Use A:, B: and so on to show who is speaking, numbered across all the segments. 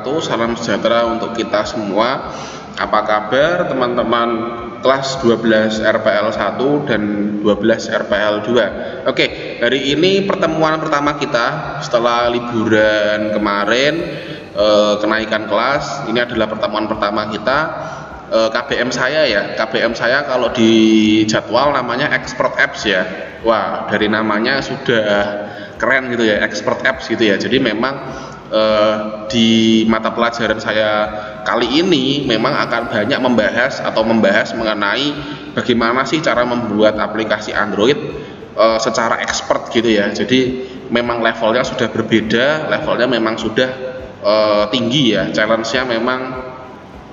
A: wabarakatuh. Salam sejahtera untuk kita semua. Apa kabar teman-teman kelas 12 RPL 1 dan 12 RPL 2? Oke, hari ini pertemuan pertama kita setelah liburan kemarin, kenaikan kelas. Ini adalah pertemuan pertama kita. KBM saya kalau di jadwal namanya Expert Apps ya. Wah, dari namanya sudah keren gitu ya, Expert Apps gitu ya. Jadi memang di mata pelajaran saya kali ini memang akan banyak membahas mengenai bagaimana sih cara membuat aplikasi Android secara expert gitu ya. Jadi memang levelnya sudah berbeda, levelnya memang sudah tinggi ya, challenge-nya memang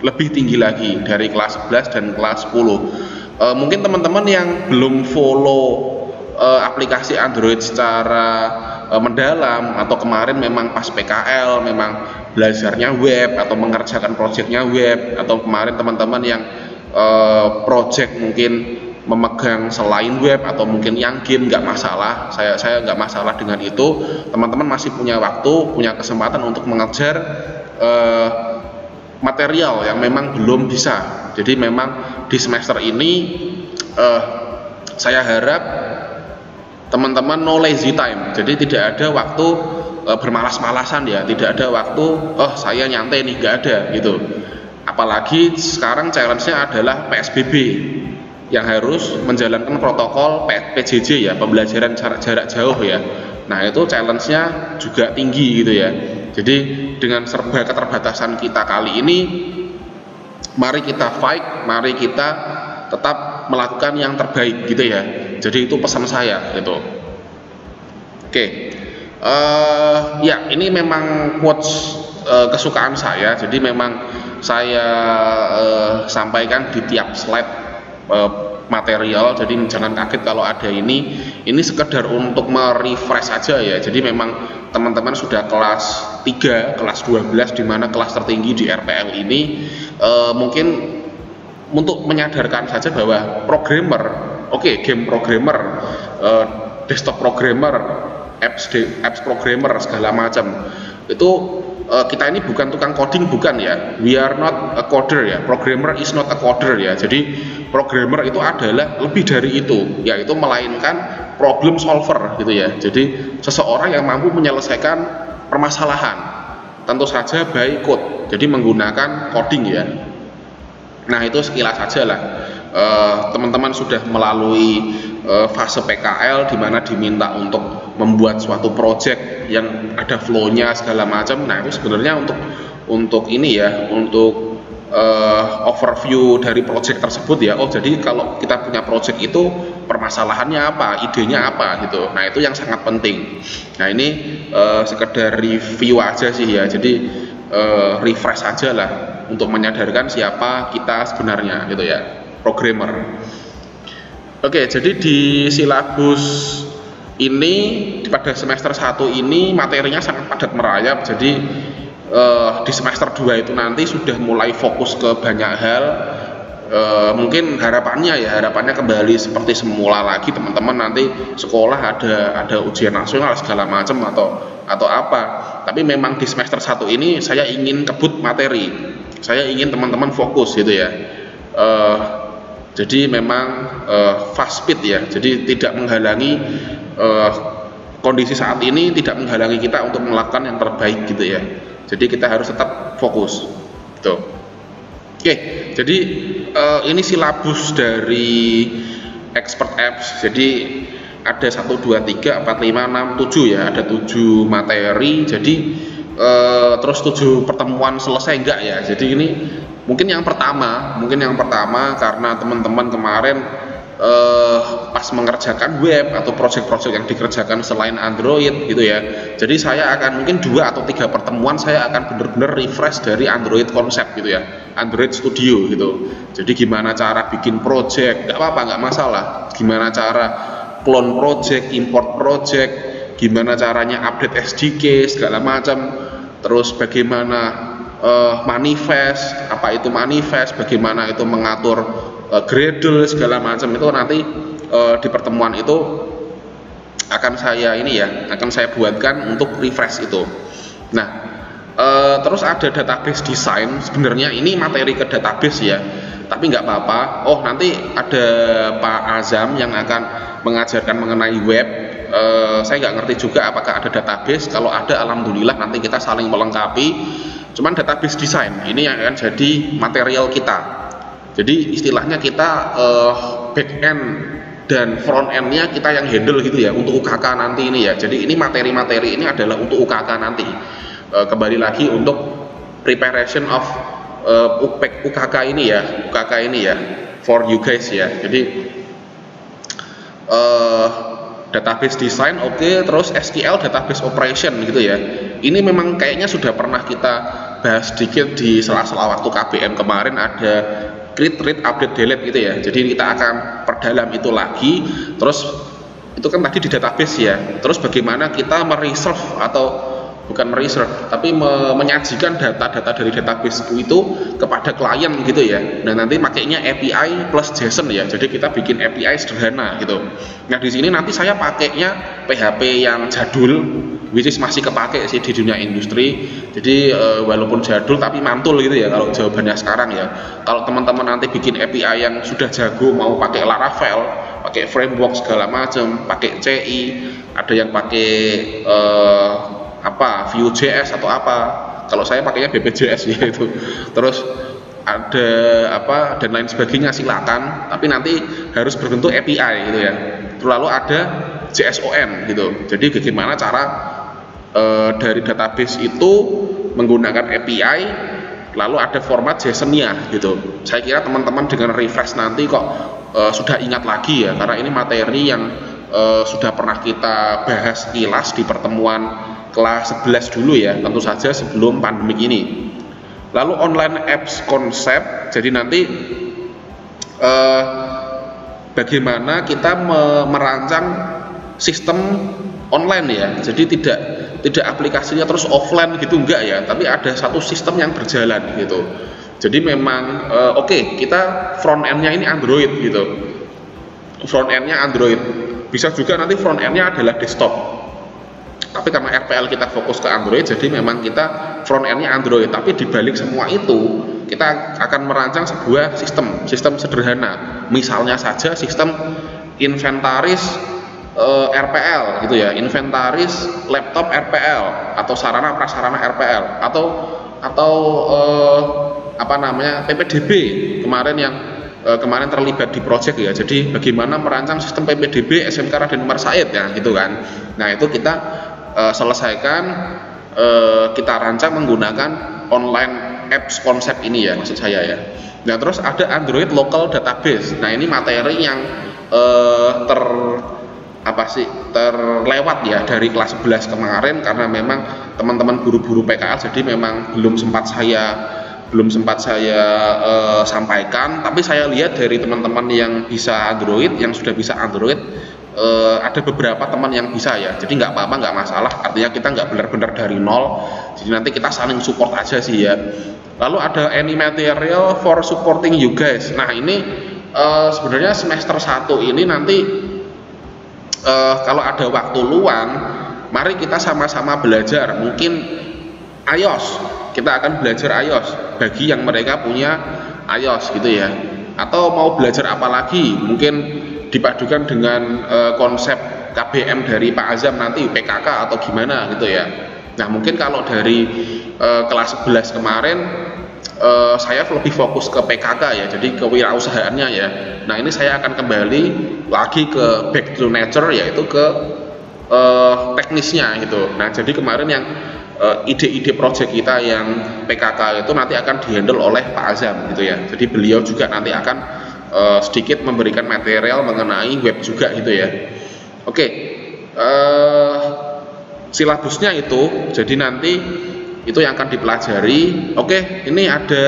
A: lebih tinggi lagi dari kelas 11 dan kelas 10. Mungkin teman-teman yang belum follow aplikasi Android secara mendalam, atau kemarin memang pas PKL memang belajarnya web atau mengerjakan projectnya web, atau kemarin teman-teman yang project mungkin memegang selain web atau mungkin yang game, nggak masalah, saya nggak masalah dengan itu. Teman-teman masih punya waktu, punya kesempatan untuk mengejar material yang memang belum bisa. Jadi memang di semester ini saya harap teman-teman no lazy time. Jadi tidak ada waktu bermalas-malasan ya, tidak ada waktu saya nyantai nih, nggak ada gitu. Apalagi sekarang challenge-nya adalah PSBB yang harus menjalankan protokol PJJ ya, pembelajaran jarak jauh ya. Nah itu challenge-nya juga tinggi gitu ya. Jadi dengan serba keterbatasan kita kali ini, mari kita fight, mari kita tetap melakukan yang terbaik gitu ya. Jadi itu pesan saya gitu. Oke, ya ini memang quotes kesukaan saya. Jadi memang saya sampaikan di tiap slide material. Jadi jangan kaget kalau ada ini sekedar untuk merefresh aja ya. Jadi memang teman-teman sudah kelas 3, kelas 12, di mana kelas tertinggi di RPL ini, mungkin untuk menyadarkan saja bahwa programmer, game programmer, desktop programmer, apps programmer segala macam itu, kita ini bukan tukang coding, bukan ya. We are not a coder ya. Programmer is not a coder ya. Jadi programmer itu adalah lebih dari itu, yaitu melainkan problem solver gitu ya. Jadi seseorang yang mampu menyelesaikan permasalahan, tentu saja by code. Jadi menggunakan coding ya. Nah itu sekilas saja lah. Teman-teman sudah melalui fase PKL di mana diminta untuk membuat suatu project yang ada flow-nya segala macam. Nah itu sebenarnya untuk ini ya, untuk overview dari project tersebut ya. Jadi kalau kita punya project itu permasalahannya apa, idenya apa gitu. Nah itu yang sangat penting. Nah ini sekedar review aja sih ya. Jadi refresh aja lah untuk menyadarkan siapa kita sebenarnya gitu ya, programmer. Oke, jadi di silabus ini pada semester 1 ini materinya sangat padat merayap. Jadi di semester 2 itu nanti sudah mulai fokus ke banyak hal. Mungkin harapannya kembali seperti semula lagi, teman-teman nanti sekolah ada ujian nasional segala macam atau apa. Tapi memang di semester 1 ini saya ingin kebut materi, saya ingin teman-teman fokus gitu ya. Jadi memang fast speed ya, jadi tidak menghalangi kondisi saat ini, tidak menghalangi kita untuk melakukan yang terbaik gitu ya. Jadi kita harus tetap fokus gitu. Oke, jadi ini silabus dari Expert Apps. Jadi ada 1, 2, 3, 4, 5, 6, 7 ya, ada 7 materi. Jadi terus 7 pertemuan selesai enggak ya. Jadi ini mungkin yang pertama karena teman-teman kemarin pas mengerjakan web atau project-project yang dikerjakan selain Android gitu ya. Jadi saya akan mungkin 2 atau 3 pertemuan saya akan benar-benar refresh dari Android konsep gitu ya, Android Studio gitu. Jadi gimana cara bikin project, nggak apa-apa, nggak masalah. Gimana cara clone project, import project, gimana caranya update SDK segala macam. Terus bagaimana manifest, apa itu manifest, bagaimana itu mengatur Gradle segala macam, itu nanti di pertemuan itu akan saya buatkan untuk refresh itu. Nah Terus ada database design. Sebenarnya ini materi ke database ya, tapi nggak apa-apa. Oh, nanti ada Pak Azam yang akan mengajarkan mengenai web. Saya nggak ngerti juga apakah ada database. Kalau ada, alhamdulillah, nanti kita saling melengkapi. Cuman database design ini yang akan jadi material kita. Jadi istilahnya kita back end dan front end-nya kita yang handle gitu ya, untuk UKK nanti ini ya. Jadi ini materi-materi ini adalah untuk UKK nanti. Kembali lagi untuk preparation of UKK ini ya, for you guys ya. Jadi database design oke, terus SQL database operation gitu ya. Ini memang kayaknya sudah pernah kita bahas sedikit di sela-sela waktu KBM kemarin, ada create, read, update, delete gitu ya. Jadi kita akan perdalam itu lagi. Terus itu kan tadi di database ya. Terus bagaimana kita mereserve atau bukan mereserve, tapi menyajikan data-data dari database itu kepada klien gitu ya. Nah, nanti makainya API plus JSON ya. Jadi kita bikin API sederhana gitu. Nah, di sini nanti saya pakainya PHP yang jadul, which is masih kepake sih di dunia industri. Jadi walaupun jadul tapi mantul gitu ya kalau jawabannya sekarang ya. Kalau teman-teman nanti bikin API yang sudah jago, mau pakai Laravel, pakai framework segala macam, pakai CI, ada yang pakai Vue.js atau apa. Kalau saya pakainya BPJS ya itu. Terus ada dan lain sebagainya, silakan, tapi nanti harus berbentuk API gitu ya. Lalu ada JSON gitu. Jadi bagaimana cara dari database itu menggunakan API, lalu ada format JSON-nya gitu. Saya kira teman-teman dengan refresh nanti kok sudah ingat lagi ya, karena ini materi yang sudah pernah kita bahas kilas di pertemuan kelas 11 dulu ya, tentu saja sebelum pandemik ini. Lalu online apps konsep, jadi nanti bagaimana kita merancang sistem online ya. Jadi tidak aplikasinya terus offline gitu, enggak ya, tapi ada satu sistem yang berjalan gitu. Jadi memang oke, kita front end-nya ini Android gitu. Front end-nya Android. Bisa juga nanti front end-nya adalah desktop. Tapi karena RPL kita fokus ke Android, jadi memang kita front end-nya Android. Tapi dibalik semua itu, kita akan merancang sebuah sistem sederhana. Misalnya saja sistem inventaris RPL gitu ya, inventaris laptop RPL atau sarana prasarana RPL atau PPDB kemarin terlibat di project ya. Jadi bagaimana merancang sistem PPDB SMK Raden Umar Said ya gitu kan. Nah, itu kita selesaikan, kita rancang menggunakan online apps konsep ini ya, maksud saya ya. Nah, terus ada Android local database. Nah, ini materi yang terlewat ya dari kelas 11 kemarin, karena memang teman-teman guru-guru PKL jadi memang belum sempat saya sampaikan. Tapi saya lihat dari teman-teman yang bisa Android, yang sudah bisa Android, ada beberapa teman yang bisa ya. Jadi nggak apa-apa, nggak masalah, artinya kita nggak benar-benar dari nol. Jadi nanti kita saling support aja sih ya. Lalu ada any material for supporting you guys. Nah, ini sebenarnya semester 1 ini nanti kalau ada waktu luang, mari kita sama-sama belajar. Mungkin iOS, kita akan belajar iOS bagi yang mereka punya iOS gitu ya. Atau mau belajar apa lagi, mungkin dipadukan dengan konsep KBM dari Pak Azam nanti, PKK atau gimana gitu ya. Nah, mungkin kalau dari kelas 11 kemarin saya lebih fokus ke PKK ya, jadi kewirausahaannya ya. Nah, ini saya akan kembali lagi ke back to nature, yaitu ke teknisnya gitu. Nah, jadi kemarin yang ide-ide project kita yang PKK itu nanti akan dihandle oleh Pak Azam gitu ya. Jadi beliau juga nanti akan sedikit memberikan material mengenai web juga gitu ya. Oke, silabusnya itu, jadi nanti itu yang akan dipelajari. Oke, ini ada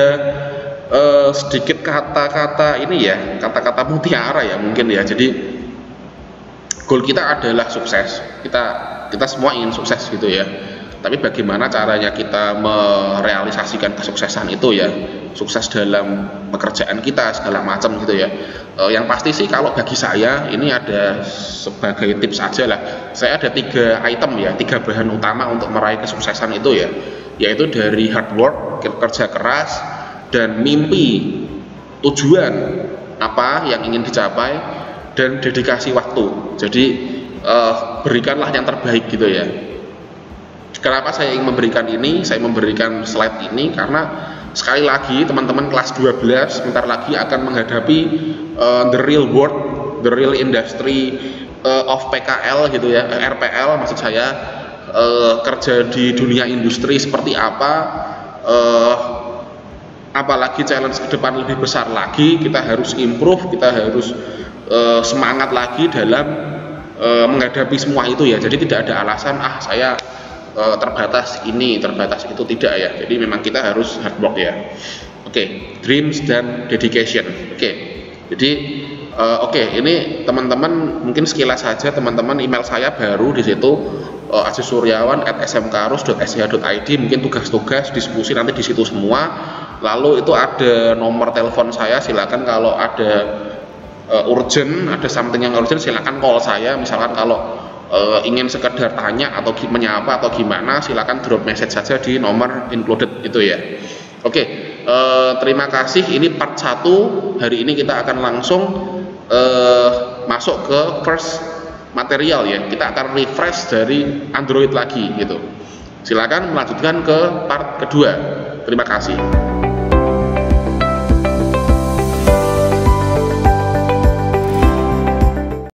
A: sedikit kata-kata ini ya, kata-kata mutiara ya mungkin ya. Jadi goal kita adalah sukses. Kita semua ingin sukses gitu ya. tapi bagaimana caranya kita merealisasikan kesuksesan itu ya, sukses dalam pekerjaan kita segala macam gitu ya. Yang pasti sih kalau bagi saya ini ada sebagai tips aja lah, saya ada 3 item ya, 3 bahan utama untuk meraih kesuksesan itu ya, yaitu dari hard work, kerja keras, dan mimpi, tujuan apa yang ingin dicapai, dan dedikasi waktu. Jadi berikanlah yang terbaik gitu ya. Kenapa saya ingin memberikan ini? Saya memberikan slide ini karena sekali lagi teman-teman kelas 12 sebentar lagi akan menghadapi the real world, the real industry of PKL gitu ya, RPL maksud saya, kerja di dunia industri seperti apa, apalagi challenge ke depan lebih besar lagi, kita harus improve, kita harus semangat lagi dalam menghadapi semua itu ya. Jadi tidak ada alasan saya terbatas ini, terbatas itu, tidak ya. Jadi memang kita harus hard work ya. Oke, dreams dan dedication. Jadi ini teman-teman mungkin sekilas saja, teman-teman email saya baru di situ azisuryawan@smkarus.sh.id, mungkin tugas-tugas diskusi nanti di situ semua. Lalu itu ada nomor telepon saya, silakan kalau ada urgent, ada something yang urgent silakan call saya. Misalkan kalau ingin sekedar tanya atau menyapa atau gimana, silakan drop message saja di nomor included itu ya. Terima kasih. Ini part 1. Hari ini kita akan langsung masuk ke first material ya. Kita akan refresh dari Android lagi gitu. Silakan melanjutkan ke part kedua. Terima kasih.